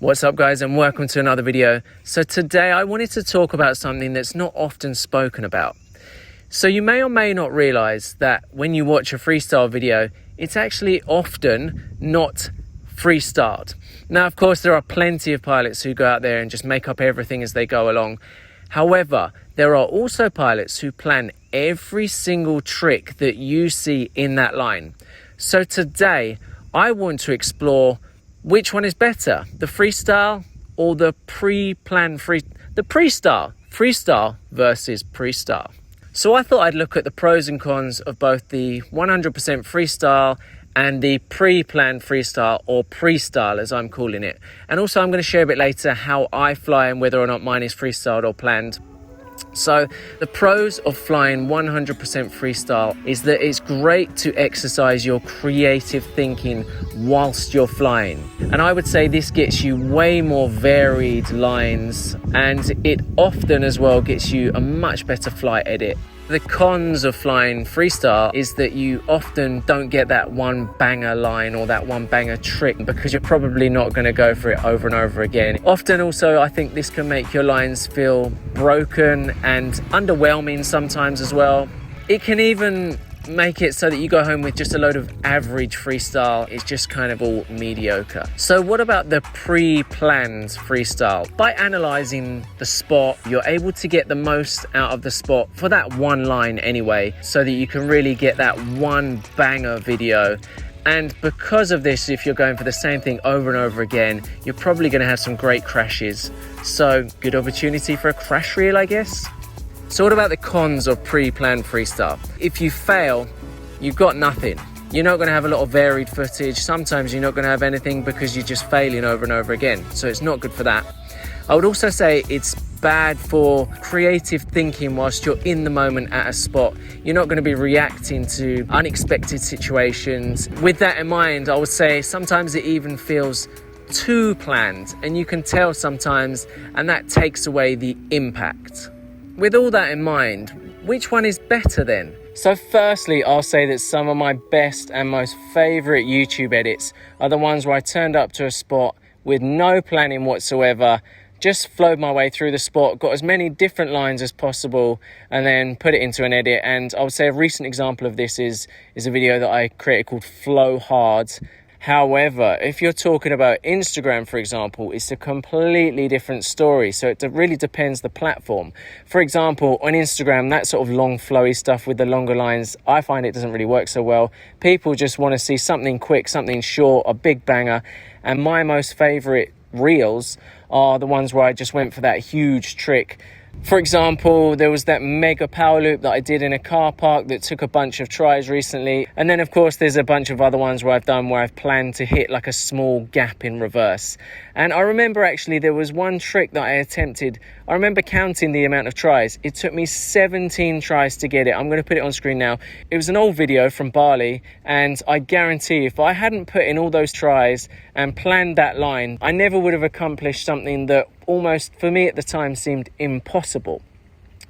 What's up guys, and welcome to another video. So today I wanted to talk about something that's not often spoken about. So you may or may not realize that when you watch a freestyle video, it's actually often not freestyled. Now of course there are plenty of pilots who go out there and just make up everything as they go along. However, there are also pilots who plan every single trick that you see in that line. So today I want to explore which one is better, the freestyle or the pre-planned freestyle versus pre-style. So I thought I'd look at the pros and cons of both the 100% freestyle and the pre-planned freestyle, or pre-style as I'm calling it. And also I'm going to share a bit later how I fly and whether or not mine is freestyled or planned. So the pros of flying 100% freestyle is that it's great to exercise your creative thinking whilst you're flying. And I would say this gets you way more varied lines, and it often as well gets you a much better flight edit. The cons of flying freestyle is that you often don't get that one banger line or that one banger trick because you're probably not going to go for it over and over again. Often also I think this can make your lines feel broken and underwhelming sometimes as well. It can even make it so that you go home with just a load of average freestyle. It's just kind of all mediocre. So what about the pre-planned freestyle? By analyzing the spot, you're able to get the most out of the spot for that one line anyway, so that you can really get that one banger video. And because of this, if you're going for the same thing over and over again, you're probably going to have some great crashes. So good opportunity for a crash reel, I guess. So what about the cons of pre-planned freestyle? If you fail, you've got nothing. You're not going to have a lot of varied footage. Sometimes you're not going to have anything because you're just failing over and over again. So it's not good for that. I would also say it's bad for creative thinking whilst you're in the moment at a spot. You're not going to be reacting to unexpected situations. With that in mind, I would say sometimes it even feels too planned, and you can tell sometimes, and that takes away the impact. With all that in mind, which one is better then? So firstly, I'll say that some of my best and most favorite YouTube edits are the ones where I turned up to a spot with no planning whatsoever, just flowed my way through the spot, got as many different lines as possible, and then put it into an edit. And I would say a recent example of this is a video that I created called Flow Hard. However, if you're talking about Instagram, for example, it's a completely different story. So it really depends the platform. For example, on Instagram, that sort of long flowy stuff with the longer lines, I find it doesn't really work so well. People just want to see something quick, something short, a big banger. And my most favorite reels are the ones where I just went for that huge trick. For example, there was that mega power loop that I did in a car park that took a bunch of tries recently. And then of course there's a bunch of other ones where I've planned to hit like a small gap in reverse. And I remember actually there was one trick that I attempted. I remember counting the amount of tries. It took me 17 tries to get it. I'm going to put it on screen now. It was an old video from Bali, and I guarantee if I hadn't put in all those tries and planned that line, I never would have accomplished something that almost, for me at the time, seemed impossible.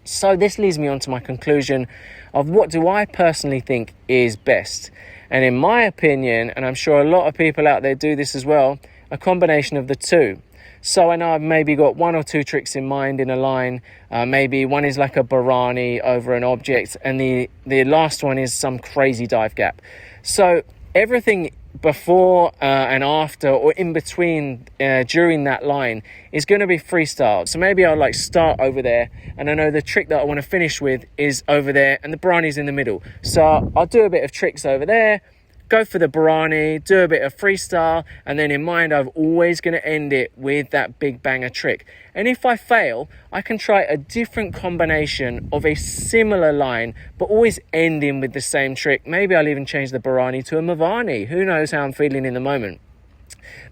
So this leads me on to my conclusion of what do I personally think is best. And in my opinion, and I'm sure a lot of people out there do this as well, a combination of the two. So I know I've maybe got one or two tricks in mind in a line. Maybe one is like a Barani over an object, and the last one is some crazy dive gap. So everything before and after, or in between during that line, is going to be freestyle. So maybe I'll like start over there, and I know the trick that I want to finish with is over there, and the Barani's in the middle. So I'll do a bit of tricks over there, go for the Barani, do a bit of freestyle, and then in mind I'm always going to end it with that big banger trick. And if I fail, I can try a different combination of a similar line, but always ending with the same trick. Maybe I'll even change the Barani to a Mavani. Who knows how I'm feeling in the moment.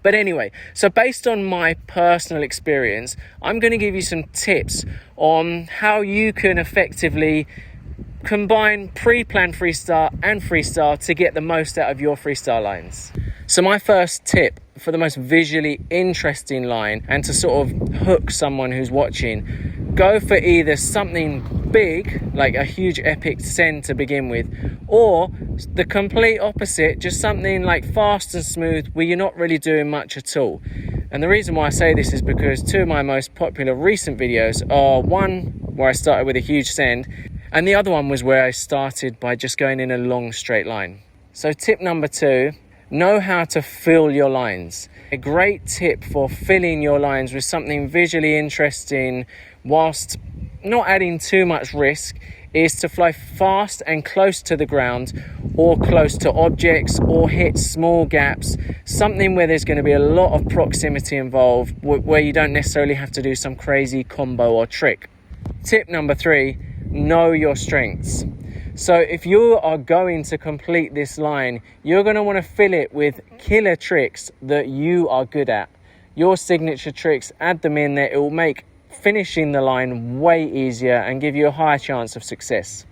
But anyway, so based on my personal experience, I'm going to give you some tips on how you can effectively combine pre-planned freestyle and freestyle to get the most out of your freestyle lines. So my first tip for the most visually interesting line and to sort of hook someone who's watching, go for either something big, like a huge epic send to begin with, or the complete opposite, just something like fast and smooth where you're not really doing much at all. And the reason why I say this is because two of my most popular recent videos are one where I started with a huge send, and the other one was where I started by just going in a long straight line. So tip number 2, know how to fill your lines. A great tip for filling your lines with something visually interesting whilst not adding too much risk is to fly fast and close to the ground, or close to objects, or hit small gaps, something where there's going to be a lot of proximity involved, where you don't necessarily have to do some crazy combo or trick. Tip number 3, know your strengths. So if you are going to complete this line, you're going to want to fill it with killer tricks that you are good at. Your signature tricks, add them in there. It will make finishing the line way easier and give you a higher chance of success.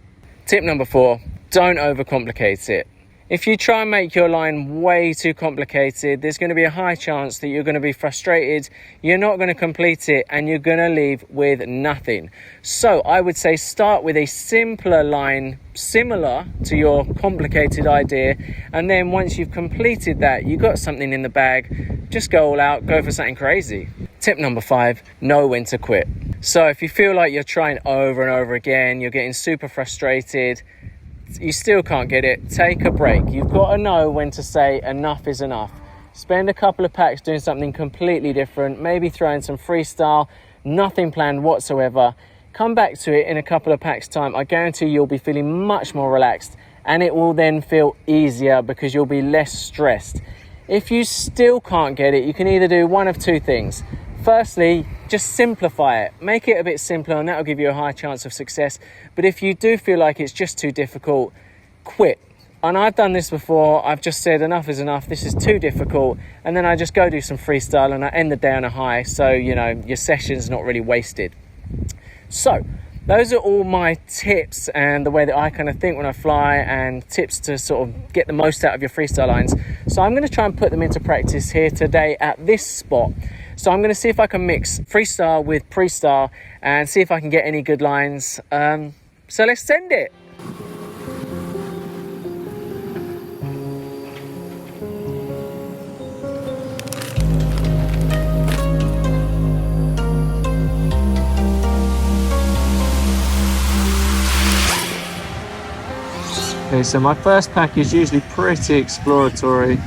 Tip number 4, don't overcomplicate it. If you try and make your line way too complicated, there's going to be a high chance that you're going to be frustrated, you're not going to complete it, and you're going to leave with nothing. So I would say start with a simpler line similar to your complicated idea, and then once you've completed that, you've got something in the bag, just go all out, go for something crazy. Tip number 5, know when to quit. So if you feel like you're trying over and over again, you're getting super frustrated, you still can't get it, take a break. You've got to know when to say enough is enough. Spend a couple of packs doing something completely different, maybe throw in some freestyle, nothing planned whatsoever. Come back to it in a couple of packs time. I guarantee you'll be feeling much more relaxed, and it will then feel easier because you'll be less stressed. If you still can't get it, you can either do one of two things. Firstly, just simplify it. Make it a bit simpler, and that will give you a high chance of success. But if you do feel like it's just too difficult, quit. And I've done this before. I've just said enough is enough. This is too difficult. And then I just go do some freestyle and I end the day on a high. So, you know, your session's not really wasted. So those are all my tips and the way that I kind of think when I fly, and tips to sort of get the most out of your freestyle lines. So I'm going to try and put them into practice here today at this spot. So I'm going to see if I can mix freestyle with pre-style and see if I can get any good lines. So let's send it. Okay, so my first pack is usually pretty exploratory.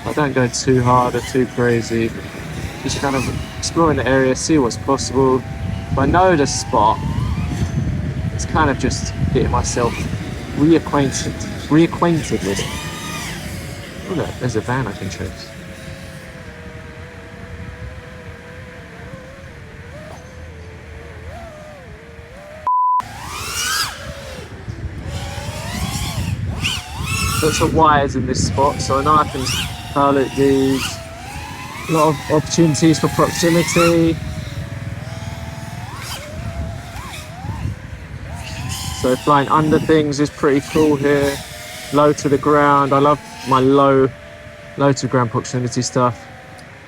I don't go too hard or too crazy. Just kind of exploring the area, see what's possible. If I know the spot, it's kind of just getting myself reacquainted with. Oh look, there's a van I can chase. Lots of wires in this spot, so I know I can pilot these. A lot of opportunities for proximity. So flying under things is pretty cool here. Low to the ground. I love my low to ground proximity stuff.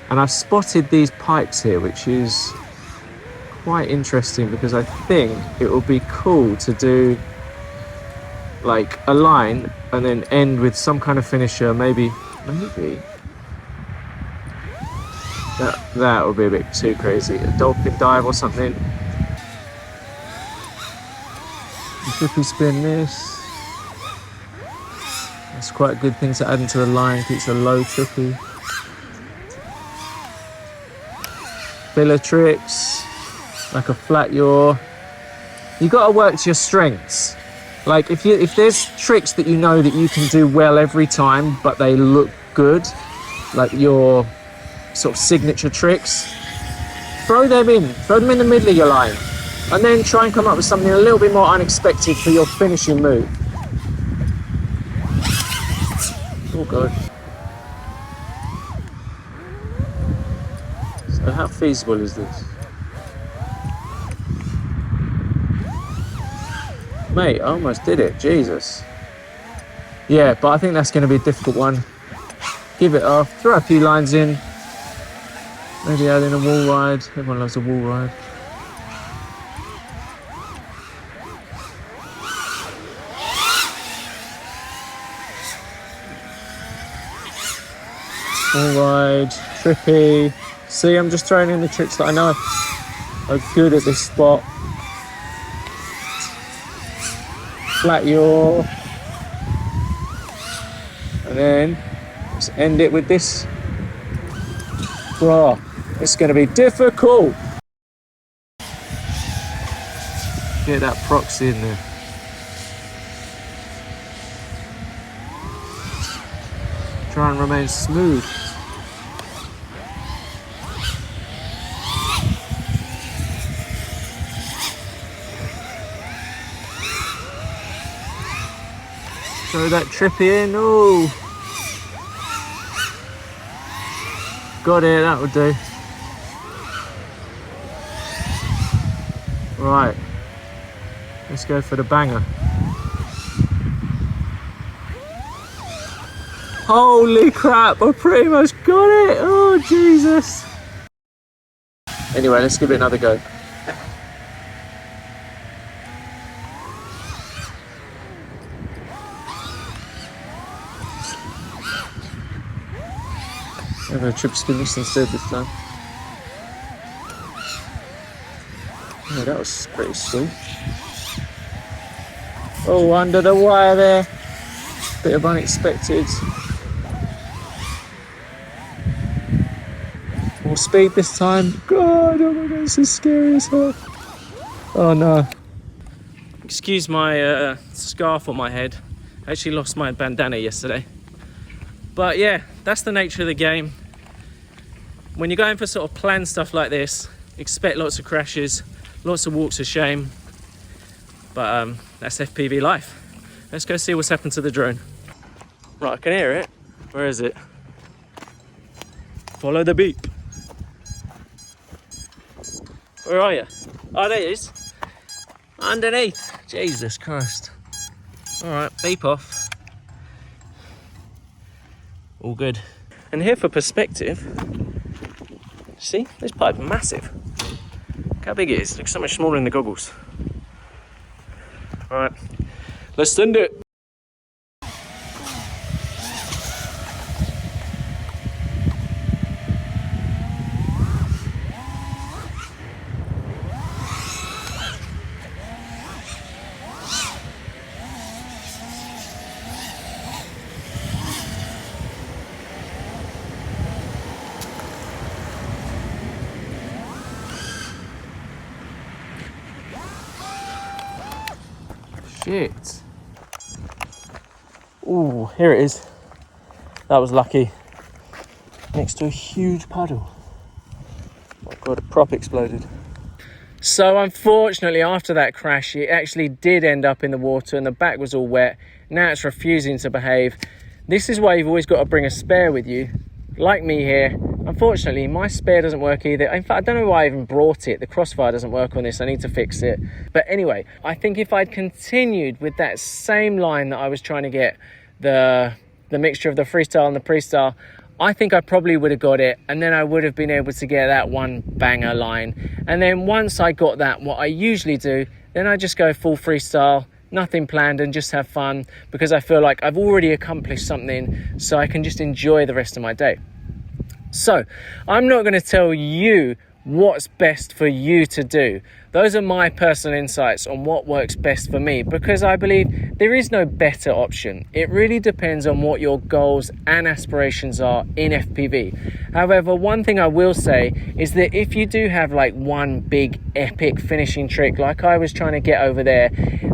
And I've spotted these pipes here, which is quite interesting because I think it will be cool to do like a line and then end with some kind of finisher, maybe. That would be a bit too crazy. A dolphin dive or something. Trippy spin this. That's quite a good thing to add into the line because it's a low trippy. Filler tricks, like a flat yaw. You got to work to your strengths. Like if there's tricks that you know that you can do well every time, but they look good, like your sort of signature tricks, throw them in the middle of your line, and then try and come up with something a little bit more unexpected for your finishing move. Oh god. So how feasible is this? Mate, I almost did it, Jesus. Yeah, but I think that's going to be a difficult one. Give it off, throw a few lines in. Maybe add in a wall ride. Everyone loves a wall ride. Wall ride, trippy, See, I'm just throwing in the tricks that I know are good at this spot. Flat yaw. And then let's end it with this. Bro, it's going to be difficult. Get that proxy in there. Try and remain smooth. Throw that trippy in. Oh, got it. That would do. Right, let's go for the banger. Holy crap! I pretty much got it. Oh Jesus! Anyway, let's give it another go. I'm going to trip spin this instead this time. Oh, that was pretty sweet. Oh, under the wire there. Bit of unexpected. More speed this time. God, oh my God, this is scary as hell. Oh no. Excuse my scarf on my head. I actually lost my bandana yesterday. But yeah, that's the nature of the game. When you're going for sort of planned stuff like this, expect lots of crashes, lots of walks of shame. But that's FPV life. Let's go see what's happened to the drone. Right, I can hear it. Where is it? Follow the beep. Where are you? Oh, there it is. Underneath. Jesus Christ. All right, beep off. All good. And here for perspective, see, this pipe is massive. Look how big it is. It looks so much smaller in the goggles. All right, let's send it. Shit. Ooh, here it is. That was lucky. Next to a huge puddle. Oh God, a prop exploded. So unfortunately, after that crash, it actually did end up in the water and the back was all wet. Now it's refusing to behave. This is why you've always got to bring a spare with you. Like me here, unfortunately, my spare doesn't work either. In fact, I don't know why I even brought it. The crossfire doesn't work on this. I need to fix it. But anyway, I think if I'd continued with that same line that I was trying to get, the mixture of the freestyle and the pre-style, I think I probably would have got it. And then I would have been able to get that one banger line. And then once I got that, what I usually do, then I just go full freestyle, nothing planned, and just have fun, because I feel like I've already accomplished something, so I can just enjoy the rest of my day. So I'm not going to tell you what's best for you to do. Those are my personal insights on what works best for me, because I believe there is no better option. It really depends on what your goals and aspirations are in FPV. However, one thing I will say is that if you do have like one big epic finishing trick like I was trying to get over there,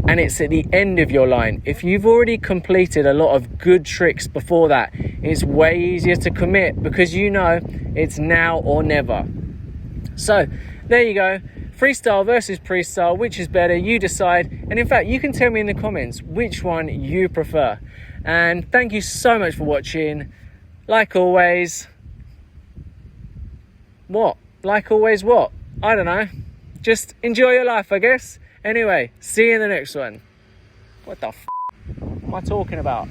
and it's at the end of your line, if you've already completed a lot of good tricks before that, it's way easier to commit, because you know it's now or never. So there you go. Freestyle versus pre-style, which is better? You decide. And in fact, you can tell me in the comments which one you prefer. And thank you so much for watching. Like always, what? Like always what? I don't know. Just enjoy your life, I guess. Anyway, see you in the next one. What the f*** am I talking about?